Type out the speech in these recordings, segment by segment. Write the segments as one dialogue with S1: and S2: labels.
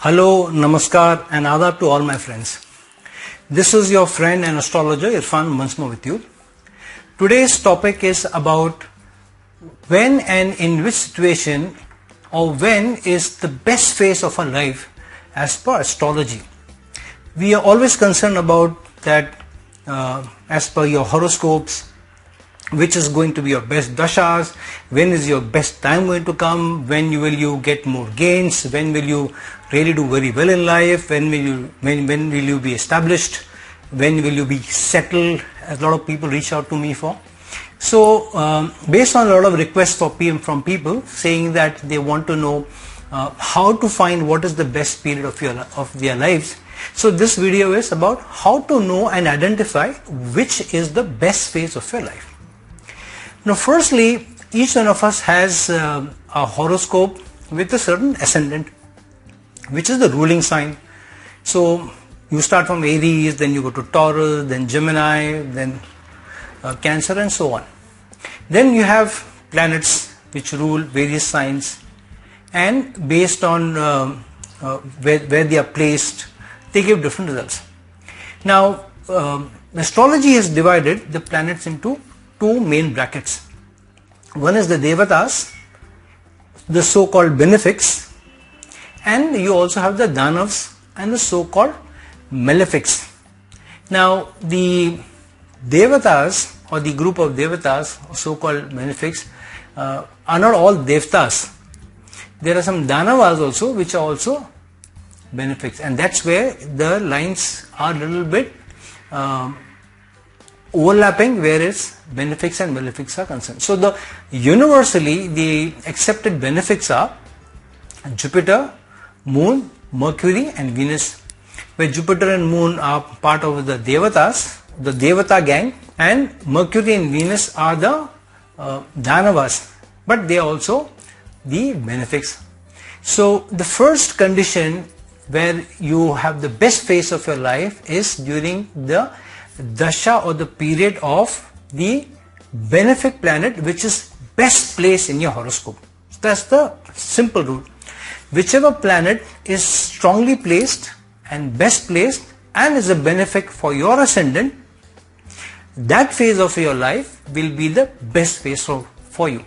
S1: Hello, Namaskar and Adab to all my friends. This is your friend and astrologer Irfan once more with you. Today's topic is about when and in which situation or when is the best phase of our life as per astrology. We are always concerned about that as per your horoscopes, which is going to be your best dashas, when is your best time going to come, when will you get more gains, when will you really do very well in life, when will you be established, when will you be settled, as a lot of people reach out to me for. So based on a lot of requests from people saying that they want to know how to find what is the best period of their lives. So this video is about how to know and identify which is the best phase of your life. Now firstly, each one of us has a horoscope with a certain ascendant, which is the ruling sign. So you start from Aries, then you go to Taurus, then Gemini, then Cancer and so on. Then you have planets which rule various signs, and based on where they are placed, they give different results. Now astrology has divided the planets into two main brackets. One is the Devatas, the so-called benefics, and you also have the Danavs and the so-called malefics. Now the Devatas or the group of Devatas, so-called benefics, are not all Devatas. There are some Danavas also which are also benefics, and that's where the lines are a little bit overlapping, whereas benefics and malefics are concerned. So universally the accepted benefics are Jupiter, Moon, Mercury and Venus, where Jupiter and Moon are part of the Devatas, the Devata gang, and Mercury and Venus are the Danavas, but they are also the benefics. So the first condition where you have the best phase of your life is during the dasha or the period of the benefic planet which is best placed in your horoscope. So that's the simple rule. Whichever planet is strongly placed and best placed and is a benefic for your ascendant, that phase of your life will be the best phase for you.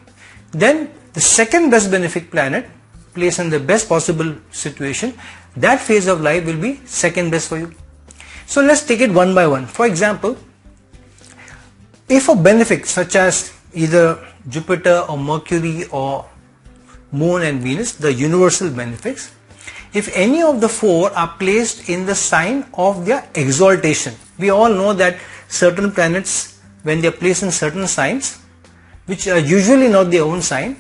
S1: Then the second best benefic planet placed in the best possible situation, that phase of life will be second best for you. So let's take it one by one. For example, if a benefic such as either Jupiter or Mercury or Moon and Venus, the universal benefics, if any of the four are placed in the sign of their exaltation, we all know that certain planets, when they are placed in certain signs, which are usually not their own sign,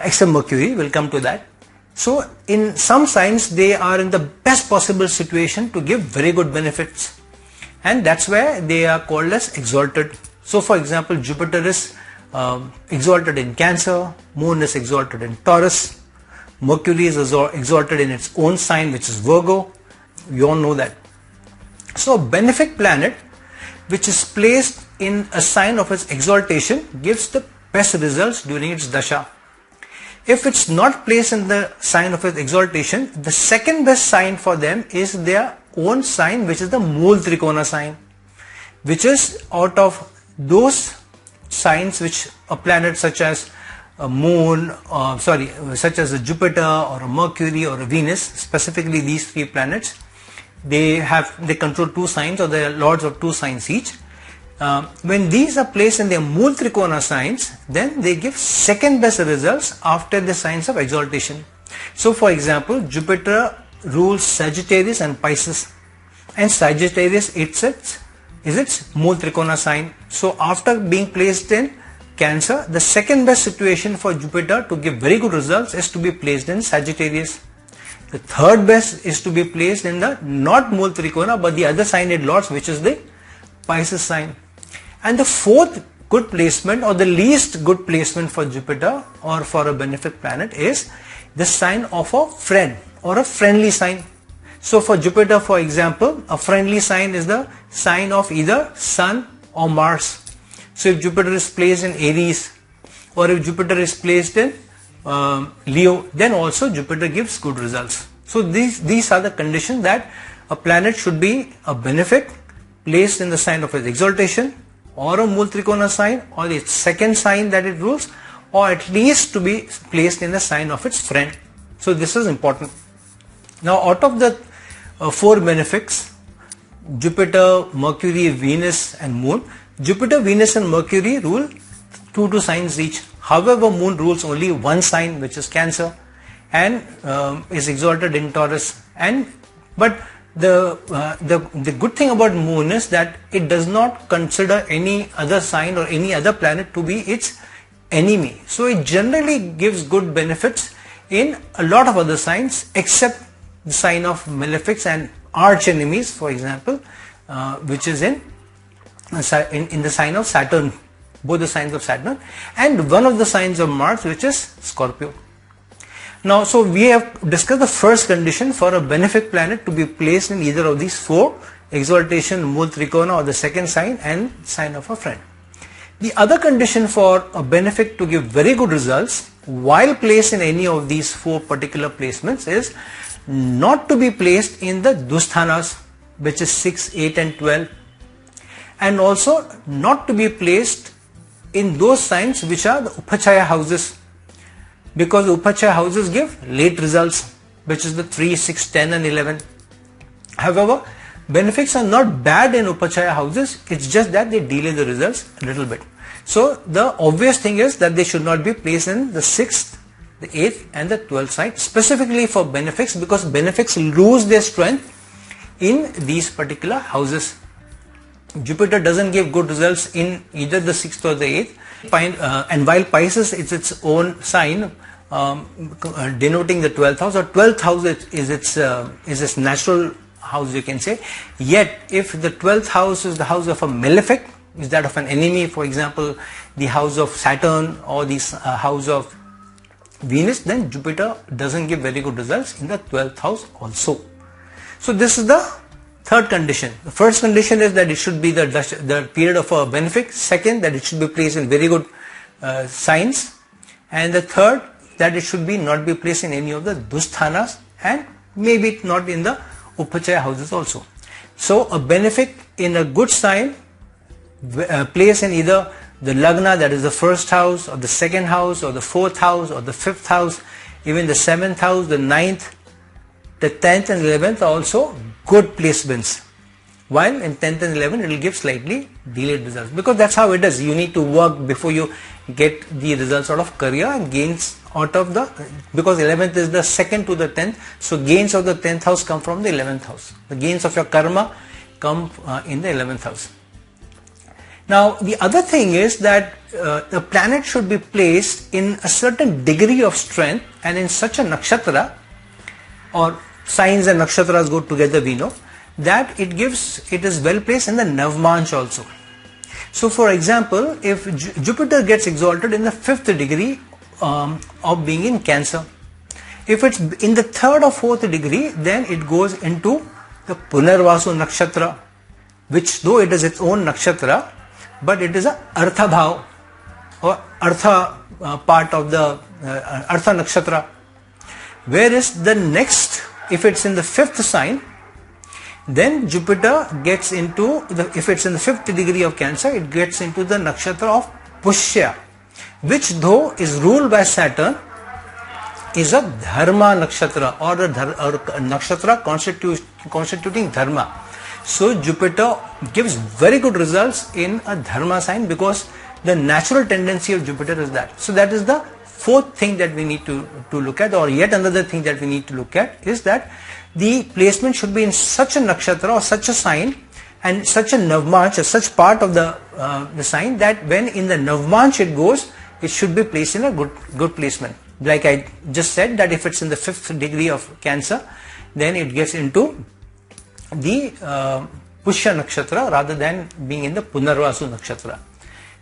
S1: except Mercury, we'll come to that. So in some signs they are in the best possible situation to give very good benefits, and that's where they are called as exalted. So for example, Jupiter is exalted in Cancer, Moon is exalted in Taurus, Mercury is exalted in its own sign, which is Virgo. We all know that. So a benefic planet which is placed in a sign of its exaltation gives the best results during its dasha. If it's not placed in the sign of its exaltation, the second best sign for them is their own sign, which is the Mool Trikona sign, which is out of those signs which a planet such as a Moon, such as a Jupiter or a Mercury or a Venus, specifically these three planets, they control two signs, or they are lords of two signs each. When these are placed in their Mool Trikona signs, then they give second best results after the signs of exaltation. So for example, Jupiter rules Sagittarius and Pisces, and Sagittarius is its Mool Trikona sign. So after being placed in Cancer, the second best situation for Jupiter to give very good results is to be placed in Sagittarius. The third best is to be placed in the not Mool Trikona but the other sign it lords, which is the Pisces sign. And the fourth good placement or the least good placement for Jupiter or for a benefic planet is the sign of a friend or a friendly sign. So for Jupiter, for example, a friendly sign is the sign of either Sun or Mars. So if Jupiter is placed in Aries, or if Jupiter is placed in Leo, then also Jupiter gives good results. So these are the conditions that a planet should be a benefic placed in the sign of its exaltation, or a Mool Trikona sign, or its second sign that it rules, or at least to be placed in the sign of its friend. So this is important. Now out of the 4 benefics, Jupiter, Mercury, Venus and Moon, Jupiter, Venus and Mercury rule 2 signs each. However, Moon rules only one sign, which is Cancer, and is exalted in Taurus. But the good thing about Moon is that it does not consider any other sign or any other planet to be its enemy. So it generally gives good benefits in a lot of other signs, except the sign of malefics and arch enemies, for example, which is in the sign of Saturn, both the signs of Saturn, and one of the signs of Mars, which is Scorpio. Now, so we have discussed the first condition for a benefic planet to be placed in either of these 4, exaltation, Mool Trikona, or the second sign, and sign of a friend. The other condition for a benefic to give very good results while placed in any of these 4 particular placements is not to be placed in the Dusthanas, which is 6, 8 and 12, and also not to be placed in those signs which are the Upachaya houses, because Upachaya houses give late results, which is the 3, 6, 10 and 11. However, benefics are not bad in Upachaya houses, it's just that they delay the results a little bit. So the obvious thing is that they should not be placed in the 6th, the 8th and the 12th sign, specifically for benefics, because benefics lose their strength in these particular houses. Jupiter doesn't give good results in either the 6th or the 8th, and while Pisces is its own sign, denoting the 12th house, or 12th house is its natural house, you can say. Yet if the 12th house is the house of a malefic, is that of an enemy, for example the house of Saturn or the house of Venus, then Jupiter doesn't give very good results in the 12th house also. So this is the third condition. The first condition is that it should be the period of a benefic. Second, that it should be placed in very good signs. And the third, that it should not be placed in any of the Dusthanas, and maybe not in the Upachaya houses also. So a benefic in a good sign placed in either the Lagna, that is the 1st house, or the 2nd house, or the 4th house, or the 5th house, even the 7th house, the 9th, the 10th and 11th are also good placements, while in 10th and 11th it will give slightly delayed results, because that's how it is. You need to work before you get the results out of career and gains out of because 11th is the 2nd to the 10th, so gains of the 10th house come from the 11th house. The gains of your karma come in the 11th house. Now the other thing is that the planet should be placed in a certain degree of strength, and in such a nakshatra, or signs and nakshatras go together, we know that it is well placed in the Navmanch also. So for example, if Jupiter gets exalted in the 5th degree of being in Cancer, if it's in the 3rd or 4th degree, then it goes into the Punarvasu nakshatra, which though it is its own nakshatra, but it is a Artha Bhav, or Artha part of the Artha nakshatra. Whereas the next, if it's in the 5th sign, then Jupiter gets into if it's in the 5th degree of Cancer, it gets into the nakshatra of Pushya, which though is ruled by Saturn, is a Dharma nakshatra, or a nakshatra constituting Dharma. So Jupiter gives very good results in a Dharma sign, because the natural tendency of Jupiter is that. So that is the 4th thing that we need to look at, or yet another thing that we need to look at is that the placement should be in such a nakshatra or such a sign and such a Navmanch, such part of the sign, that when in the Navmanch it goes, it should be placed in a good placement. Like I just said, that if it's in the 5th degree of Cancer, then it gets into the Pushya nakshatra rather than being in the Punarvasu nakshatra.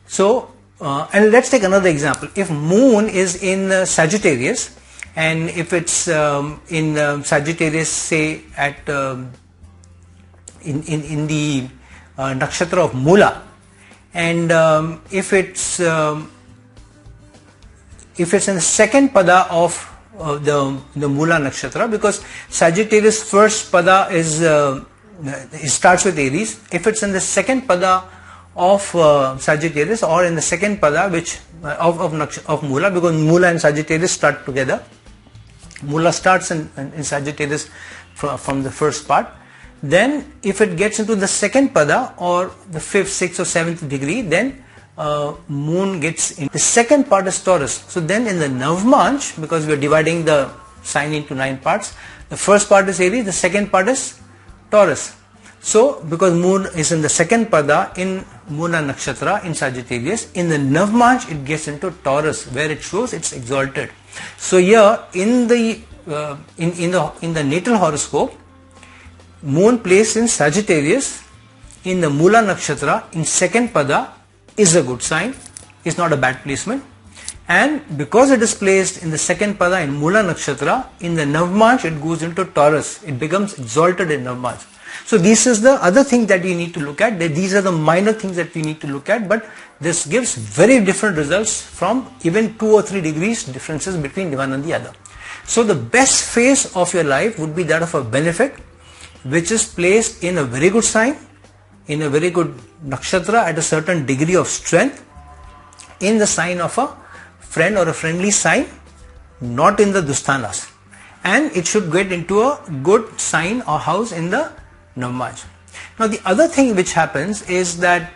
S1: So and let's take another example. If Moon is in Sagittarius, and if it's in Sagittarius, say at in the nakshatra of Mula, and if it's in the 2nd pada of the Mula Nakshatra, because Sagittarius first pada is it starts with Aries. If it's in the second pada of Sagittarius, or in the second pada which of Mula, because Mula and Sagittarius start together. Mula starts in Sagittarius from the first part. Then if it gets into the second pada or the 5th, 6th or 7th degree, then moon gets in the second part is Taurus. So then in the Navmanch, because we are dividing the sign into 9 parts, the first part is Aries, the second part is Taurus. So because moon is in the second pada in Mula Nakshatra in Sagittarius, in the Navmanch it gets into Taurus, where it shows it's exalted. So here in the natal horoscope, moon placed in Sagittarius in the Mula Nakshatra in second pada is a good sign, is not a bad placement. And because it is placed in the second pada in Mula Nakshatra, in the Navmanch it goes into Taurus, it becomes exalted in Navmanch. So this is the other thing that you need to look at. These are the minor things that we need to look at, but this gives very different results from even 2 or 3 degrees differences between one and the other. So the best phase of your life would be that of a benefic, which is placed in a very good sign, in a very good nakshatra at a certain degree of strength, in the sign of a friend or a friendly sign, not in the Dusthanas. And it should get into a good sign or house in the Navmanch. Now the other thing which happens is that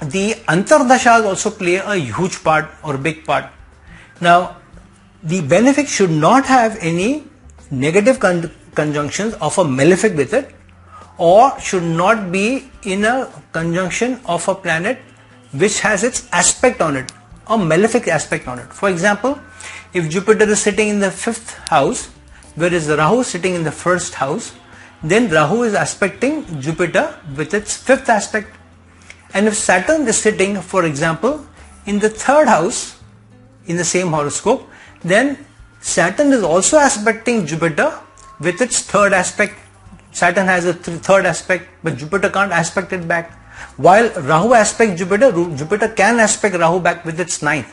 S1: the Antardashas also play a huge part or big part. Now the benefic should not have any negative conjunctions of a malefic with it, or should not be in a conjunction of a planet which has its aspect on it, a malefic aspect on it. For example, if Jupiter is sitting in the 5th house, whereas Rahu is sitting in the 1st house, then Rahu is aspecting Jupiter with its 5th aspect. And if Saturn is sitting, for example, in the 3rd house in the same horoscope, then Saturn is also aspecting Jupiter with its 3rd aspect. Saturn has a 3rd aspect, but Jupiter can't aspect it back. While Rahu aspects Jupiter, Jupiter can aspect Rahu back with its 9th.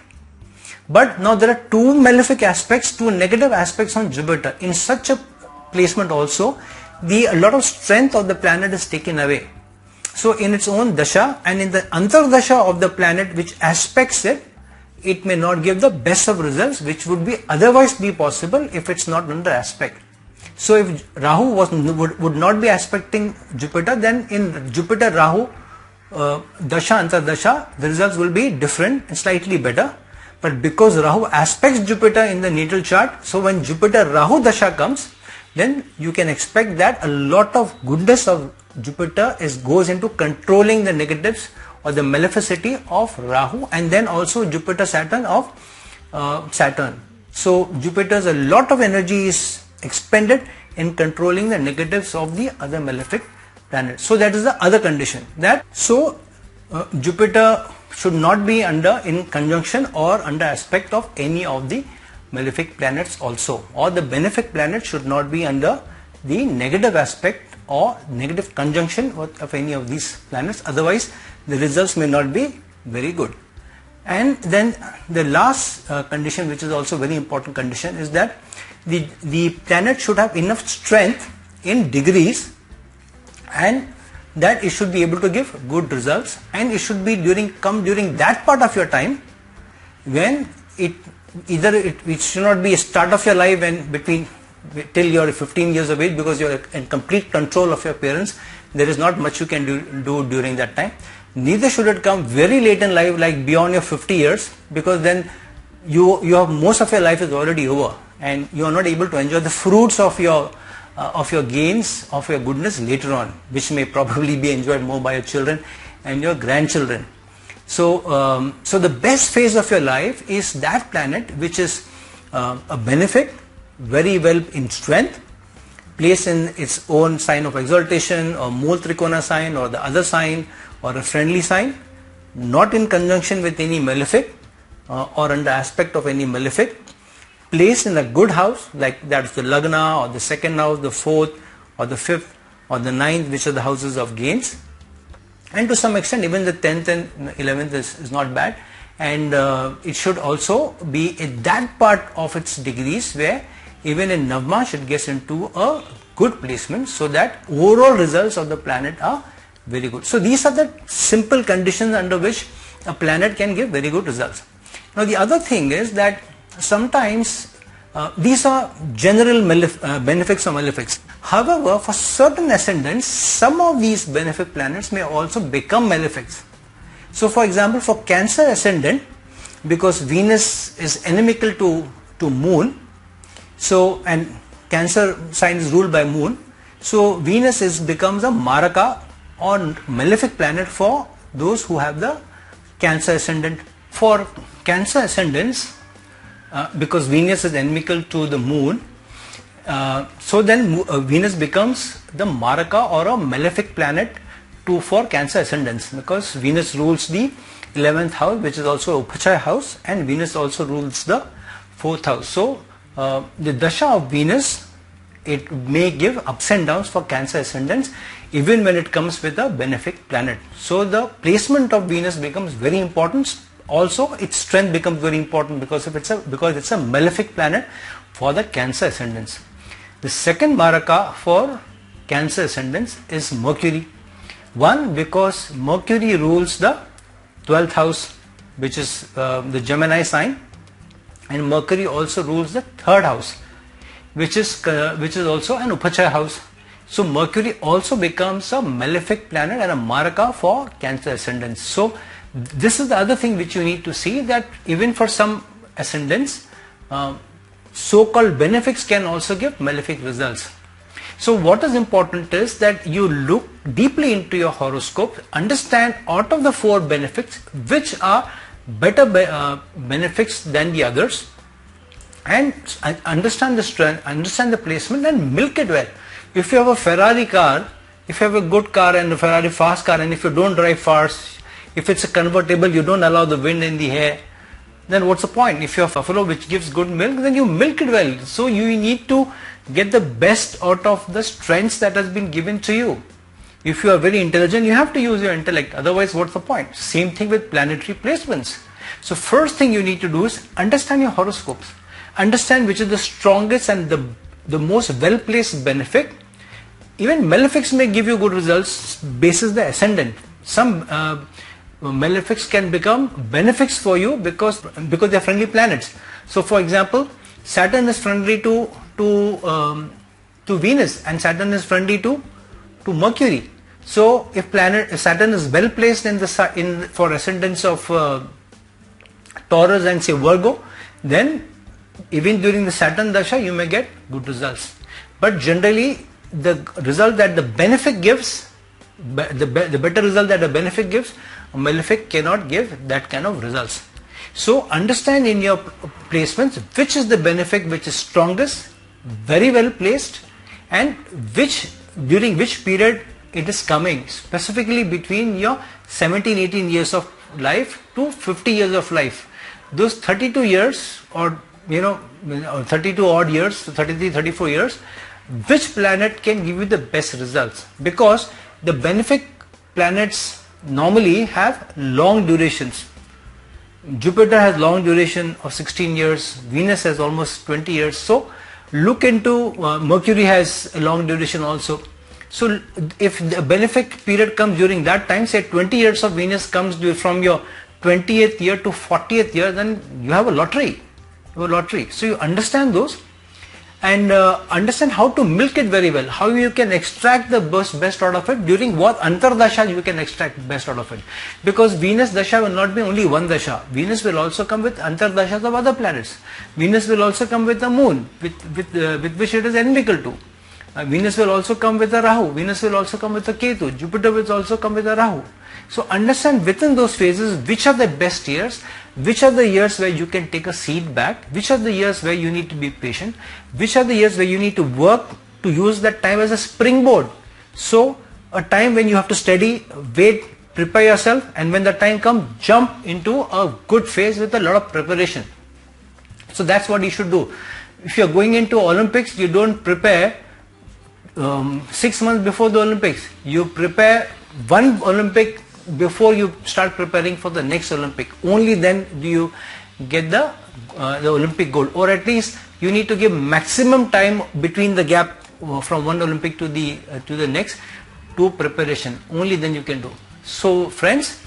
S1: But now there are 2 malefic aspects, 2 negative aspects on Jupiter. In such a placement also, a lot of strength of the planet is taken away. So in its own dasha and in the antardasha of the planet which aspects it, it may not give the best of results which would be otherwise be possible if it's not under aspect. So if Rahu would not be aspecting Jupiter, then in Jupiter Rahu dasha antardasha the results will be different and slightly better. But because Rahu aspects Jupiter in the natal chart, so when Jupiter Rahu dasha comes, then you can expect that a lot of goodness of Jupiter goes into controlling the negatives or the maleficity of Rahu, and then also Jupiter Saturn of Saturn. So Jupiter's a lot of energy is expended in controlling the negatives of the other malefic planets. So that is the other condition. Jupiter should not be in conjunction or under aspect of any of the malefic planets also, or the benefic planet should not be under the negative aspect or negative conjunction of any of these planets, otherwise the results may not be very good. And then the last condition, which is also very important condition, is that the planet should have enough strength in degrees, and that it should be able to give good results, and it should be come during that part of your time when it should not be a start of your life when till you're 15 years of age, because you're in complete control of your parents. There is not much you can do during that time. Neither should it come very late in life, like beyond your 50 years, because then you have most of your life is already over and you are not able to enjoy the fruits of your gains, of your goodness later on, which may probably be enjoyed more by your children and your grandchildren. So the best phase of your life is that planet which is a benefic, very well in strength, placed in its own sign of exaltation or Mool Trikona sign or the other sign or a friendly sign, not in conjunction with any malefic or under aspect of any malefic, placed in a good house, like that's the Lagna or the second house, the 4th or the 5th or the 9th, which are the houses of gains. And to some extent even the 10th and 11th is not bad. and it should also be in that part of its degrees where even in Navmash it gets into a good placement, so that overall results of the planet are very good. So these are the simple conditions under which a planet can give very good results. Now the other thing is that sometimes these are general benefics or malefics. However, for certain ascendants, some of these benefic planets may also become malefics. So for example, for Cancer ascendant, because Venus is inimical to Moon, so, and Cancer sign is ruled by Moon, so Venus becomes a Maraka or malefic planet for those who have the Cancer ascendant. For Cancer ascendants, because Venus is inimical to the Moon, so then Venus becomes the Maraka or a malefic planet for Cancer ascendants, because Venus rules the 11th house, which is also Upachaya house, and Venus also rules the 4th house. So the Dasha of Venus, it may give ups and downs for Cancer ascendants even when it comes with a benefic planet. So the placement of Venus becomes very important. Also its strength becomes very important because it's a malefic planet for the Cancer ascendants. The second Maraka for Cancer ascendants is Mercury. One, because Mercury rules the 12th house, which is the Gemini sign, and Mercury also rules the 3rd house, which is also an Upachaya house. So Mercury also becomes a malefic planet and a Maraka for Cancer ascendants. So this is the other thing which you need to see, that even for some ascendants, so-called benefics can also give malefic results. So what is important is that you look deeply into your horoscope, understand out of the 4 benefics which are better benefics than the others, and understand the strength, understand the placement, and milk it well. If you have a Ferrari car, if you have a good car and a Ferrari fast car, and if you don't drive fast, if it's a convertible, you don't allow the wind in the hair, then what's the point? If you have buffalo which gives good milk, then you milk it well. So you need to get the best out of the strengths that has been given to you. If you are very intelligent, you have to use your intellect, otherwise what's the point? Same thing with planetary placements. So first thing you need to do is understand your horoscopes, understand which is the strongest and the most well placed benefic. Even malefics may give you good results basis the ascendant. Some malefics can become benefics for you because they are friendly planets. So for example, Saturn is friendly to Venus, and Saturn is friendly to Mercury. So if Saturn is well placed for ascendants of Taurus and say Virgo, then even during the Saturn Dasha you may get good results. But generally the result that the benefic gives, the better result that a benefic gives, a malefic cannot give that kind of results. So understand in your placements which is the benefic which is strongest, very well placed, and during which period it is coming, specifically between your 17-18 years of life to 50 years of life. Those 32 years or 32 odd years, 33-34 years, which planet can give you the best results? Because the benefic planets normally have long durations. Jupiter has long duration of 16 years, Venus has almost 20 years. So look into Mercury has a long duration also. So if the benefic period comes during that time, say 20 years of Venus comes from your 20th year to 40th year, then you have a lottery. So you understand those and understand how to milk it very well, how you can extract the best out of it, during what antardasha you can extract best out of it. Because Venus dasha will not be only one dasha. Venus will also come with antardashas of other planets. Venus will also come with the moon, with which it is inimical to. Venus will also come with a Rahu. Venus will also come with a Ketu. Jupiter will also come with a Rahu. So understand within those phases which are the best years, which are the years where you can take a seat back, which are the years where you need to be patient, which are the years where you need to work to use that time as a springboard. So a time when you have to study, wait, prepare yourself, and when the time comes, jump into a good phase with a lot of preparation. So that's what you should do. If you are going into Olympics, you don't prepare 6 months before the Olympics. You prepare one Olympic before you start preparing for the next Olympic. Only then do you get the Olympic gold, or at least you need to give maximum time between the gap from one Olympic to the next to preparation. Only then you can do. So friends,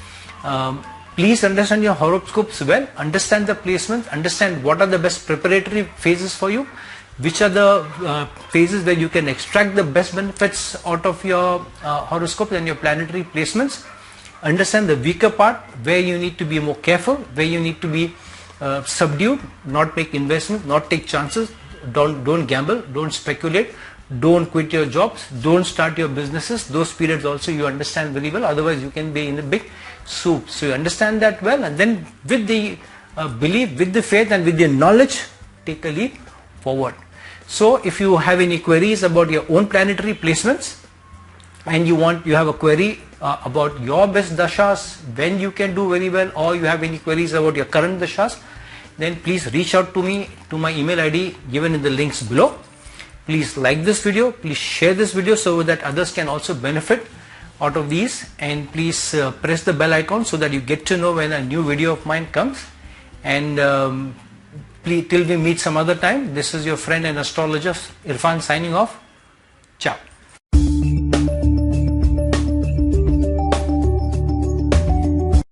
S1: please understand your horoscopes well, understand the placements, understand what are the best preparatory phases for you, which are the phases where you can extract the best benefits out of your horoscope and your planetary placements. Understand the weaker part, where you need to be more careful, where you need to be subdued, not make investments, not take chances, don't gamble, don't speculate, don't quit your jobs, don't start your businesses. Those periods also you understand very well, otherwise you can be in a big soup. So you understand that well, and then with the belief, with the faith and with the knowledge, take a leap forward. So if you have any queries about your own planetary placements, and you have a query about your best dashas, when you can do very well, or you have any queries about your current dashas, then please reach out to me to my email ID given in the links below. Please like this video, please share this video so that others can also benefit out of these, and please press the bell icon so that you get to know when a new video of mine comes. And please, till we meet some other time, this is your friend and astrologist Irfan signing off. Ciao.